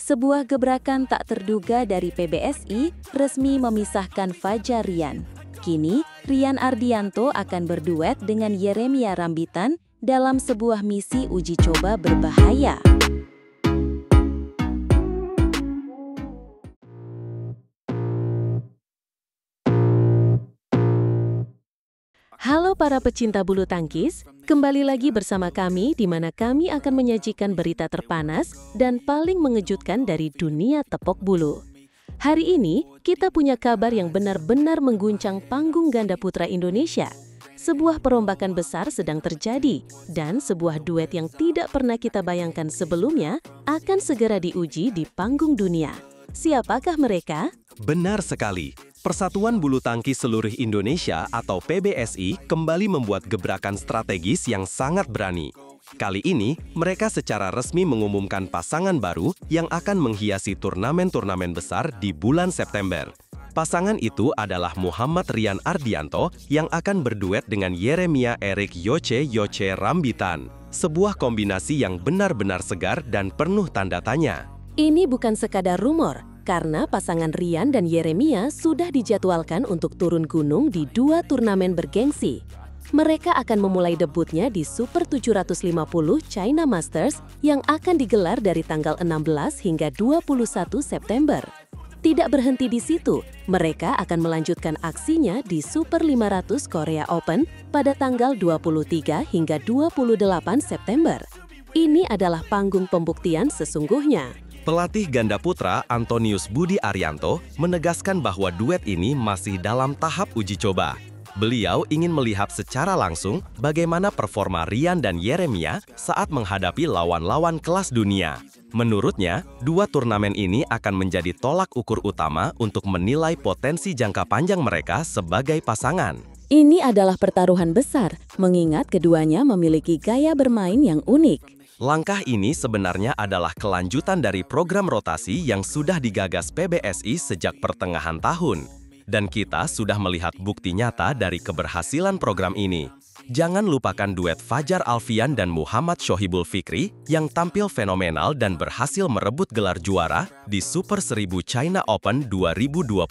Sebuah gebrakan tak terduga dari PBSI resmi memisahkan Fajar Rian. Kini, Rian Ardianto akan berduet dengan Yeremia Rambitan dalam sebuah misi uji coba berbahaya. Halo para pecinta bulu tangkis, kembali lagi bersama kami di mana kami akan menyajikan berita terpanas dan paling mengejutkan dari dunia tepok bulu. Hari ini, kita punya kabar yang benar-benar mengguncang panggung ganda putra Indonesia. Sebuah perombakan besar sedang terjadi, dan sebuah duet yang tidak pernah kita bayangkan sebelumnya akan segera diuji di panggung dunia. Siapakah mereka? Benar sekali. Persatuan Bulu Tangkis Seluruh Indonesia atau PBSI kembali membuat gebrakan strategis yang sangat berani. Kali ini, mereka secara resmi mengumumkan pasangan baru yang akan menghiasi turnamen-turnamen besar di bulan September. Pasangan itu adalah Muhammad Rian Ardianto yang akan berduet dengan Yeremia Erik Yoce Rambitan. Sebuah kombinasi yang benar-benar segar dan penuh tanda tanya. Ini bukan sekadar rumor, karena pasangan Rian dan Yeremia sudah dijadwalkan untuk turun gunung di 2 turnamen bergengsi. Mereka akan memulai debutnya di Super 750 China Masters yang akan digelar dari tanggal 16 hingga 21 September. Tidak berhenti di situ, mereka akan melanjutkan aksinya di Super 500 Korea Open pada tanggal 23 hingga 28 September. Ini adalah panggung pembuktian sesungguhnya. Pelatih ganda putra Antonius Budi Arianto menegaskan bahwa duet ini masih dalam tahap uji coba. Beliau ingin melihat secara langsung bagaimana performa Rian dan Yeremia saat menghadapi lawan-lawan kelas dunia. Menurutnya, 2 turnamen ini akan menjadi tolak ukur utama untuk menilai potensi jangka panjang mereka sebagai pasangan. Ini adalah pertaruhan besar, mengingat keduanya memiliki gaya bermain yang unik. Langkah ini sebenarnya adalah kelanjutan dari program rotasi yang sudah digagas PBSI sejak pertengahan tahun. Dan kita sudah melihat bukti nyata dari keberhasilan program ini. Jangan lupakan duet Fajar Alfian dan Muhammad Shohibul Fikri yang tampil fenomenal dan berhasil merebut gelar juara di Super 1000 China Open 2025.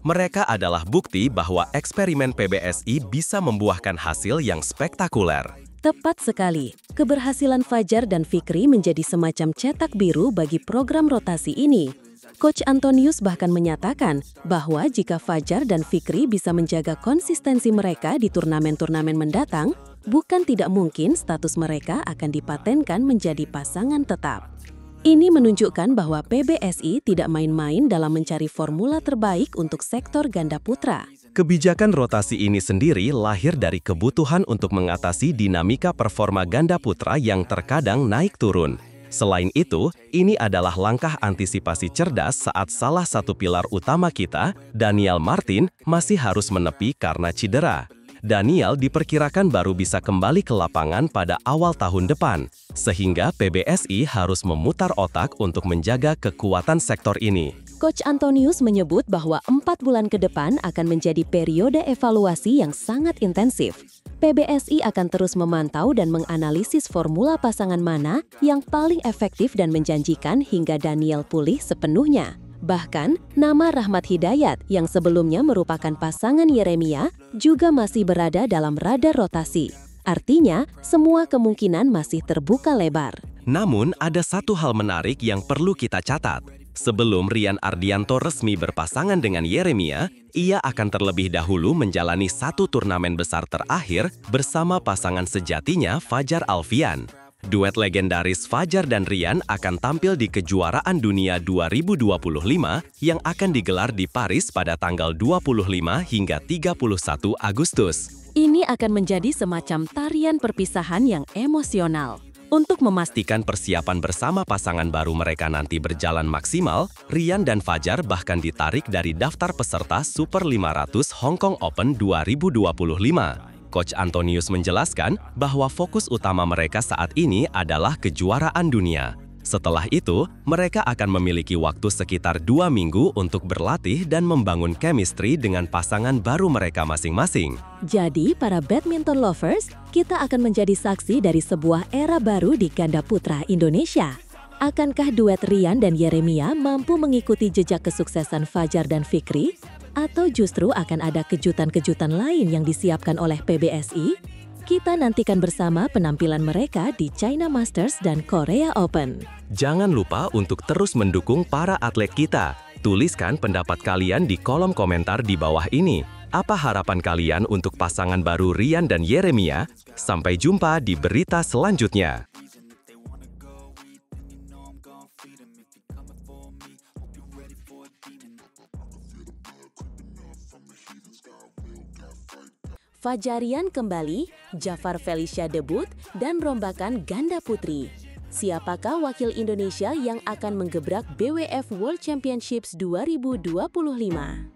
Mereka adalah bukti bahwa eksperimen PBSI bisa membuahkan hasil yang spektakuler. Tepat sekali, keberhasilan Fajar dan Fikri menjadi semacam cetak biru bagi program rotasi ini. Coach Antonius bahkan menyatakan bahwa jika Fajar dan Fikri bisa menjaga konsistensi mereka di turnamen-turnamen mendatang, bukan tidak mungkin status mereka akan dipatenkan menjadi pasangan tetap. Ini menunjukkan bahwa PBSI tidak main-main dalam mencari formula terbaik untuk sektor ganda putra. Kebijakan rotasi ini sendiri lahir dari kebutuhan untuk mengatasi dinamika performa ganda putra yang terkadang naik turun. Selain itu, ini adalah langkah antisipasi cerdas saat salah satu pilar utama kita, Daniel Martin, masih harus menepi karena cedera. Daniel diperkirakan baru bisa kembali ke lapangan pada awal tahun depan, sehingga PBSI harus memutar otak untuk menjaga kekuatan sektor ini. Coach Antonius menyebut bahwa 4 bulan ke depan akan menjadi periode evaluasi yang sangat intensif. PBSI akan terus memantau dan menganalisis formula pasangan mana yang paling efektif dan menjanjikan hingga Daniel pulih sepenuhnya. Bahkan, nama Rahmat Hidayat yang sebelumnya merupakan pasangan Yeremia juga masih berada dalam radar rotasi. Artinya, semua kemungkinan masih terbuka lebar. Namun, ada satu hal menarik yang perlu kita catat. Sebelum Rian Ardianto resmi berpasangan dengan Yeremia, ia akan terlebih dahulu menjalani 1 turnamen besar terakhir bersama pasangan sejatinya Fajar Alfian. Duet legendaris Fajar dan Rian akan tampil di Kejuaraan Dunia 2025 yang akan digelar di Paris pada tanggal 25 hingga 31 Agustus. Ini akan menjadi semacam tarian perpisahan yang emosional. Untuk memastikan persiapan bersama pasangan baru mereka nanti berjalan maksimal, Rian dan Fajar bahkan ditarik dari daftar peserta Super 500 Hong Kong Open 2025. Coach Antonius menjelaskan bahwa fokus utama mereka saat ini adalah kejuaraan dunia. Setelah itu, mereka akan memiliki waktu sekitar 2 minggu untuk berlatih dan membangun chemistry dengan pasangan baru mereka masing-masing. Jadi, para badminton lovers, kita akan menjadi saksi dari sebuah era baru di ganda putra Indonesia. Akankah duet Rian dan Yeremia mampu mengikuti jejak kesuksesan Fajar dan Fikri? Atau justru akan ada kejutan-kejutan lain yang disiapkan oleh PBSI? Kita nantikan bersama penampilan mereka di China Masters dan Korea Open. Jangan lupa untuk terus mendukung para atlet kita. Tuliskan pendapat kalian di kolom komentar di bawah ini. Apa harapan kalian untuk pasangan baru Rian dan Yeremia? Sampai jumpa di berita selanjutnya. Fajarian kembali, Jafar Felicia debut, dan rombakan ganda putri. Siapakah wakil Indonesia yang akan menggebrak BWF World Championships 2025?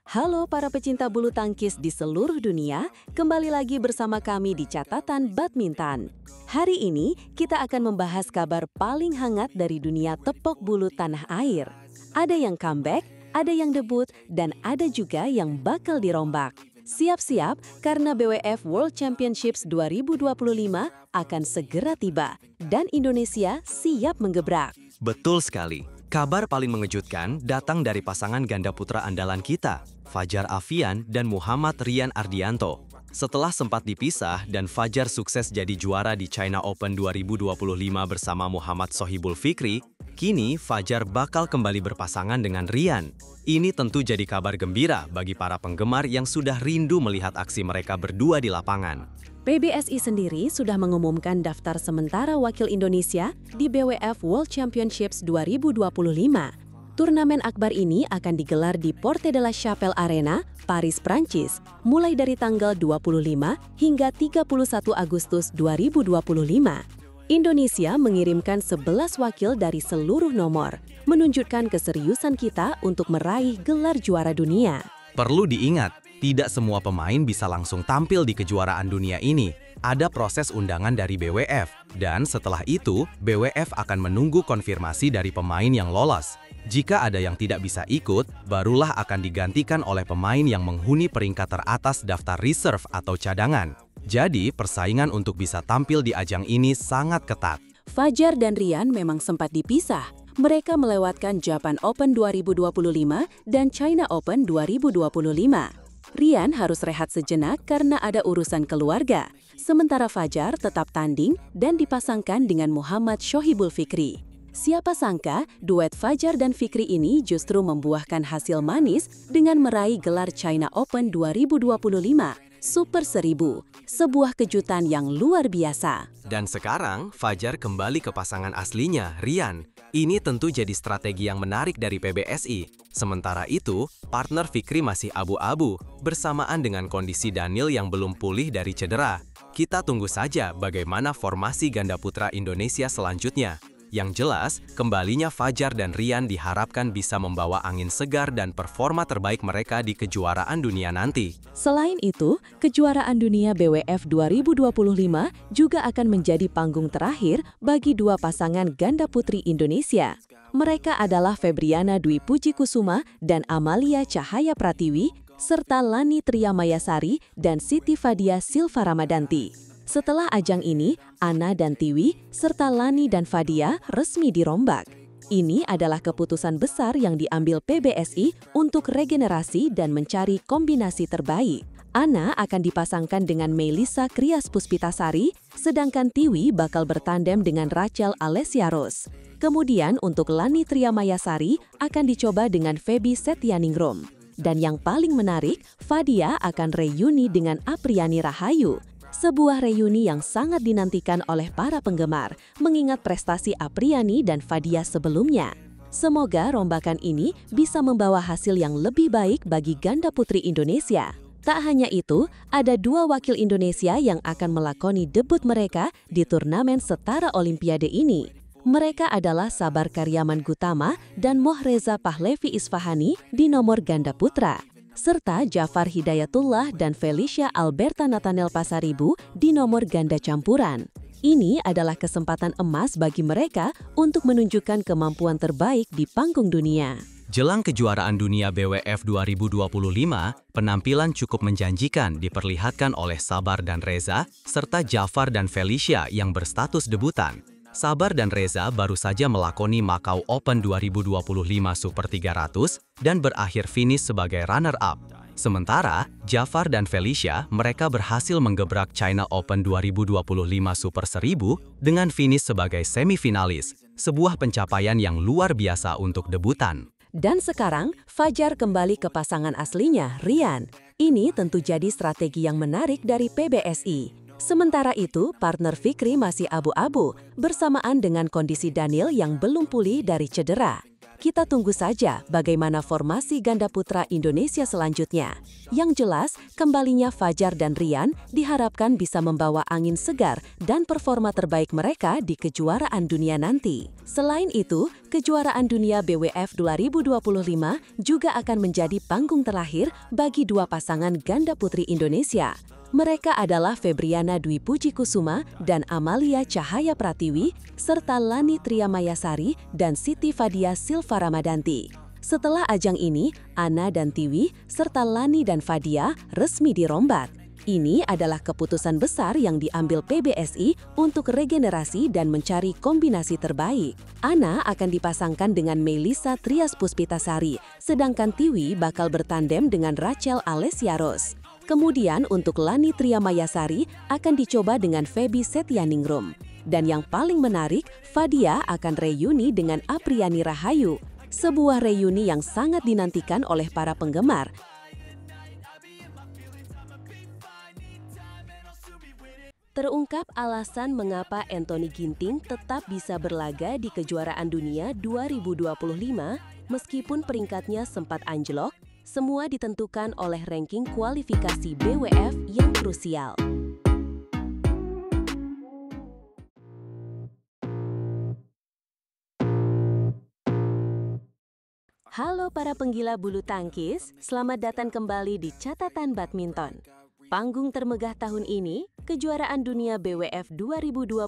Halo para pecinta bulu tangkis di seluruh dunia, kembali lagi bersama kami di Catatan Badminton. Hari ini kita akan membahas kabar paling hangat dari dunia tepok bulu tanah air. Ada yang comeback, ada yang debut, dan ada juga yang bakal dirombak. Siap-siap karena BWF World Championships 2025 akan segera tiba dan Indonesia siap menggebrak. Betul sekali. Kabar paling mengejutkan datang dari pasangan ganda putra andalan kita, Fajar Alfian dan Muhammad Rian Ardianto. Setelah sempat dipisah dan Fajar sukses jadi juara di China Open 2025 bersama Muhammad Sohibul Fikri, kini Fajar bakal kembali berpasangan dengan Rian. Ini tentu jadi kabar gembira bagi para penggemar yang sudah rindu melihat aksi mereka berdua di lapangan. PBSI sendiri sudah mengumumkan daftar sementara wakil Indonesia di BWF World Championships 2025. Turnamen akbar ini akan digelar di Porte de la Chapelle Arena, Paris, Prancis, mulai dari tanggal 25 hingga 31 Agustus 2025. Indonesia mengirimkan 11 wakil dari seluruh nomor, menunjukkan keseriusan kita untuk meraih gelar juara dunia. Perlu diingat, tidak semua pemain bisa langsung tampil di kejuaraan dunia ini. Ada proses undangan dari BWF, dan setelah itu, BWF akan menunggu konfirmasi dari pemain yang lolos. Jika ada yang tidak bisa ikut, barulah akan digantikan oleh pemain yang menghuni peringkat teratas daftar reserve atau cadangan. Jadi, persaingan untuk bisa tampil di ajang ini sangat ketat. Fajar dan Rian memang sempat dipisah. Mereka melewatkan Japan Open 2025 dan China Open 2025. Rian harus rehat sejenak karena ada urusan keluarga, sementara Fajar tetap tanding dan dipasangkan dengan Muhammad Sohibul Fikri. Siapa sangka duet Fajar dan Fikri ini justru membuahkan hasil manis dengan meraih gelar China Open 2025 Super 1000, sebuah kejutan yang luar biasa. Dan sekarang, Fajar kembali ke pasangan aslinya, Rian. Ini tentu jadi strategi yang menarik dari PBSI. Sementara itu, partner Fikri masih abu-abu, bersamaan dengan kondisi Daniel yang belum pulih dari cedera. Kita tunggu saja bagaimana formasi ganda putra Indonesia selanjutnya. Yang jelas, kembalinya Fajar dan Rian diharapkan bisa membawa angin segar dan performa terbaik mereka di kejuaraan dunia nanti. Selain itu, kejuaraan dunia BWF 2025 juga akan menjadi panggung terakhir bagi dua pasangan ganda putri Indonesia. Mereka adalah Febriana Dwi Puji Kusuma dan Amalia Cahaya Pratiwi, serta Lani Triamayasari dan Siti Fadia Silva Ramadanti. Setelah ajang ini, Ana dan Tiwi, serta Lani dan Fadia resmi dirombak. Ini adalah keputusan besar yang diambil PBSI untuk regenerasi dan mencari kombinasi terbaik. Ana akan dipasangkan dengan Melisa Krias Puspitasari, sedangkan Tiwi bakal bertandem dengan Rachel Alessia-Rose. Kemudian untuk Lani Triamayasari akan dicoba dengan Feby Setianingrum. Dan yang paling menarik, Fadia akan reuni dengan Apriani Rahayu. Sebuah reuni yang sangat dinantikan oleh para penggemar, mengingat prestasi Apriani dan Fadia sebelumnya. Semoga rombakan ini bisa membawa hasil yang lebih baik bagi ganda putri Indonesia. Tak hanya itu, ada dua wakil Indonesia yang akan melakoni debut mereka di turnamen setara Olimpiade ini. Mereka adalah Sabar Karyaman Gutama dan Mohreza Pahlevi Isfahani di nomor ganda putra, serta Jafar Hidayatullah dan Felicia Alberta Nathaniel Pasaribu di nomor ganda campuran. Ini adalah kesempatan emas bagi mereka untuk menunjukkan kemampuan terbaik di panggung dunia. Jelang kejuaraan dunia BWF 2025, penampilan cukup menjanjikan diperlihatkan oleh Sabar dan Reza, serta Jafar dan Felicia yang berstatus debutan. Sabar dan Reza baru saja melakoni Macau Open 2025 Super 300 dan berakhir finish sebagai runner-up. Sementara, Jafar dan Felicia mereka berhasil menggebrak China Open 2025 Super 1000 dengan finish sebagai semifinalis, sebuah pencapaian yang luar biasa untuk debutan. Dan sekarang, Fajar kembali ke pasangan aslinya, Rian. Ini tentu jadi strategi yang menarik dari PBSI. Sementara itu, partner Fikri masih abu-abu, bersamaan dengan kondisi Daniel yang belum pulih dari cedera. Kita tunggu saja bagaimana formasi ganda putra Indonesia selanjutnya. Yang jelas, kembalinya Fajar dan Rian diharapkan bisa membawa angin segar dan performa terbaik mereka di kejuaraan dunia nanti. Selain itu, kejuaraan dunia BWF 2025 juga akan menjadi panggung terakhir bagi dua pasangan ganda putri Indonesia. Mereka adalah Febriana Dwi Puji Kusuma dan Amalia Cahaya Pratiwi, serta Lani Triamayasari dan Siti Fadia Silva Ramadanti. Setelah ajang ini, Ana dan Tiwi, serta Lani dan Fadia resmi dirombat. Ini adalah keputusan besar yang diambil PBSI untuk regenerasi dan mencari kombinasi terbaik. Ana akan dipasangkan dengan Melisa Trias Puspitasari, sedangkan Tiwi bakal bertandem dengan Rachel Alesiaros. Kemudian untuk Lani Triamayasari akan dicoba dengan Feby Setianingrum. Dan yang paling menarik, Fadia akan reuni dengan Apriani Rahayu. Sebuah reuni yang sangat dinantikan oleh para penggemar. Terungkap alasan mengapa Anthony Ginting tetap bisa berlaga di kejuaraan dunia 2025 meskipun peringkatnya sempat anjlok. Semua ditentukan oleh ranking kualifikasi BWF yang krusial. Halo para penggila bulu tangkis, selamat datang kembali di Catatan Badminton. Panggung termegah tahun ini, kejuaraan dunia BWF 2025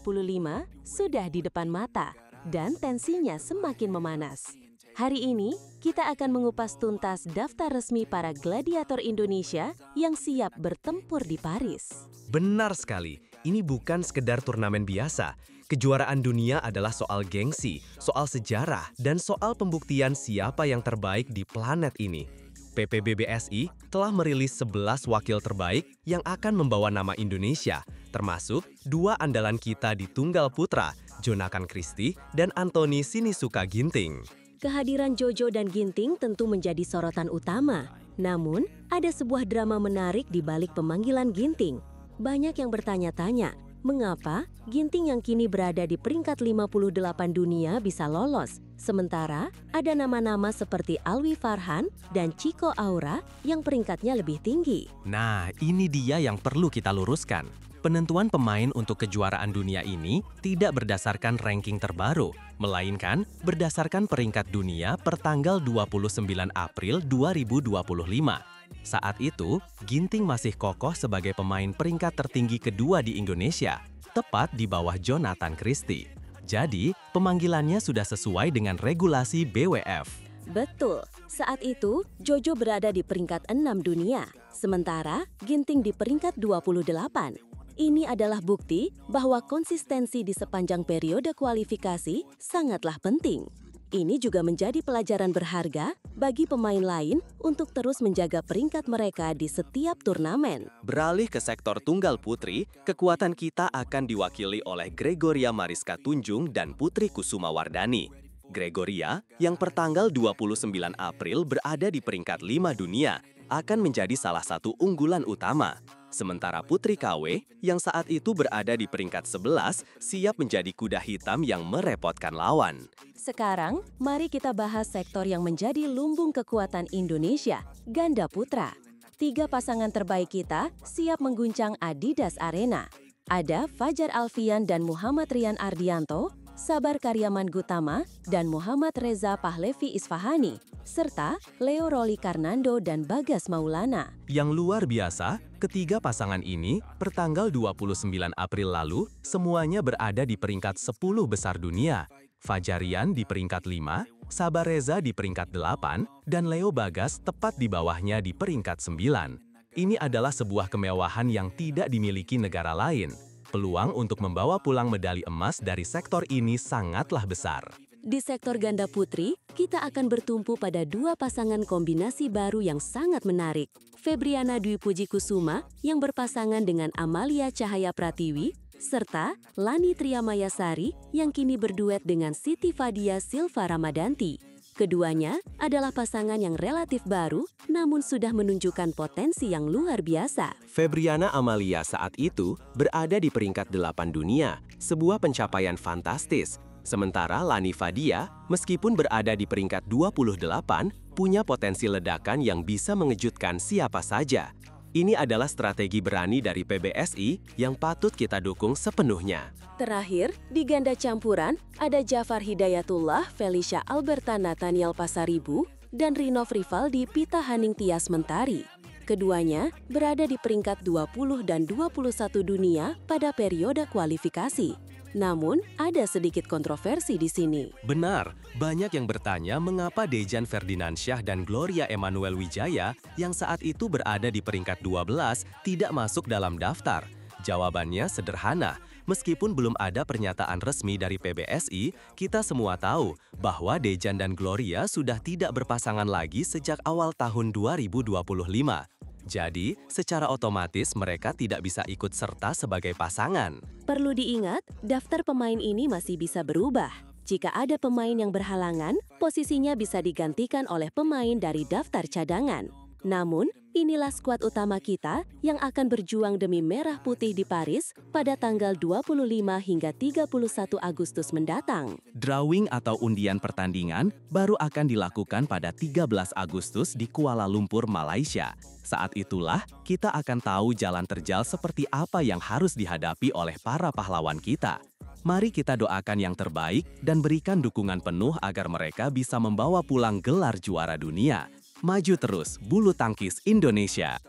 sudah di depan mata dan tensinya semakin memanas. Hari ini, kita akan mengupas tuntas daftar resmi para gladiator Indonesia yang siap bertempur di Paris. Benar sekali, ini bukan sekedar turnamen biasa. Kejuaraan dunia adalah soal gengsi, soal sejarah, dan soal pembuktian siapa yang terbaik di planet ini. PPBBSI telah merilis 11 wakil terbaik yang akan membawa nama Indonesia, termasuk dua andalan kita di tunggal putra, Jonakan Christie dan Anthony Sinisuka Ginting. Kehadiran Jojo dan Ginting tentu menjadi sorotan utama. Namun, ada sebuah drama menarik di balik pemanggilan Ginting. Banyak yang bertanya-tanya, mengapa Ginting yang kini berada di peringkat 58 dunia bisa lolos? Sementara, ada nama-nama seperti Alwi Farhan dan Chico Aura yang peringkatnya lebih tinggi. Nah, ini dia yang perlu kita luruskan. Penentuan pemain untuk kejuaraan dunia ini tidak berdasarkan ranking terbaru, melainkan berdasarkan peringkat dunia per tanggal 29 April 2025. Saat itu, Ginting masih kokoh sebagai pemain peringkat tertinggi kedua di Indonesia, tepat di bawah Jonakan Christie. Jadi, pemanggilannya sudah sesuai dengan regulasi BWF. Betul, saat itu Jojo berada di peringkat 6 dunia, sementara Ginting di peringkat 28. Ini adalah bukti bahwa konsistensi di sepanjang periode kualifikasi sangatlah penting. Ini juga menjadi pelajaran berharga bagi pemain lain untuk terus menjaga peringkat mereka di setiap turnamen. Beralih ke sektor tunggal putri, kekuatan kita akan diwakili oleh Gregoria Mariska Tunjung dan Putri Kusuma Wardani. Gregoria, yang pertanggal 29 April berada di peringkat 5 dunia, akan menjadi salah satu unggulan utama. Sementara Putri KW, yang saat itu berada di peringkat 11, siap menjadi kuda hitam yang merepotkan lawan. Sekarang, mari kita bahas sektor yang menjadi lumbung kekuatan Indonesia, ganda putra. 3 pasangan terbaik kita siap mengguncang Adidas Arena. Ada Fajar Alfian dan Muhammad Rian Ardianto, Sabar Karyaman Gutama, dan Muhammad Reza Pahlevi Isfahani, serta Leo Roli Karnando dan Bagas Maulana. Yang luar biasa, ketiga pasangan ini, pertanggal 29 April lalu, semuanya berada di peringkat 10 besar dunia. Fajarian di peringkat 5, Sabar Reza di peringkat 8, dan Leo Bagas tepat di bawahnya di peringkat 9. Ini adalah sebuah kemewahan yang tidak dimiliki negara lain. Peluang untuk membawa pulang medali emas dari sektor ini sangatlah besar. Di sektor ganda putri, kita akan bertumpu pada dua pasangan kombinasi baru yang sangat menarik. Febriana Dwi Puji Kusuma yang berpasangan dengan Amalia Cahaya Pratiwi, serta Lani Triamayasari yang kini berduet dengan Siti Fadia Silva Ramadanti. Keduanya adalah pasangan yang relatif baru, namun sudah menunjukkan potensi yang luar biasa. Febriana Amalia saat itu berada di peringkat 8 dunia, sebuah pencapaian fantastis. Sementara Lani Fadia, meskipun berada di peringkat 28, punya potensi ledakan yang bisa mengejutkan siapa saja. Ini adalah strategi berani dari PBSI yang patut kita dukung sepenuhnya. Terakhir, di ganda campuran, ada Jafar Hidayatullah, Felicia Alberta Nathaniel Pasaribu, dan Rinov Rivaldi Pita Haning Tias Mentari. Keduanya berada di peringkat 20 dan 21 dunia pada periode kualifikasi. Namun, ada sedikit kontroversi di sini. Benar, banyak yang bertanya mengapa Dejan Ferdinandsyah dan Gloria Emanuel Wijaya yang saat itu berada di peringkat 12 tidak masuk dalam daftar. Jawabannya sederhana, meskipun belum ada pernyataan resmi dari PBSI, kita semua tahu bahwa Dejan dan Gloria sudah tidak berpasangan lagi sejak awal tahun 2025. Jadi, secara otomatis mereka tidak bisa ikut serta sebagai pasangan. Perlu diingat, daftar pemain ini masih bisa berubah. Jika ada pemain yang berhalangan, posisinya bisa digantikan oleh pemain dari daftar cadangan. Namun, inilah skuad utama kita yang akan berjuang demi merah putih di Paris pada tanggal 25 hingga 31 Agustus mendatang. Drawing atau undian pertandingan baru akan dilakukan pada 13 Agustus di Kuala Lumpur, Malaysia. Saat itulah kita akan tahu jalan terjal seperti apa yang harus dihadapi oleh para pahlawan kita. Mari kita doakan yang terbaik dan berikan dukungan penuh agar mereka bisa membawa pulang gelar juara dunia. Maju terus, bulu tangkis Indonesia!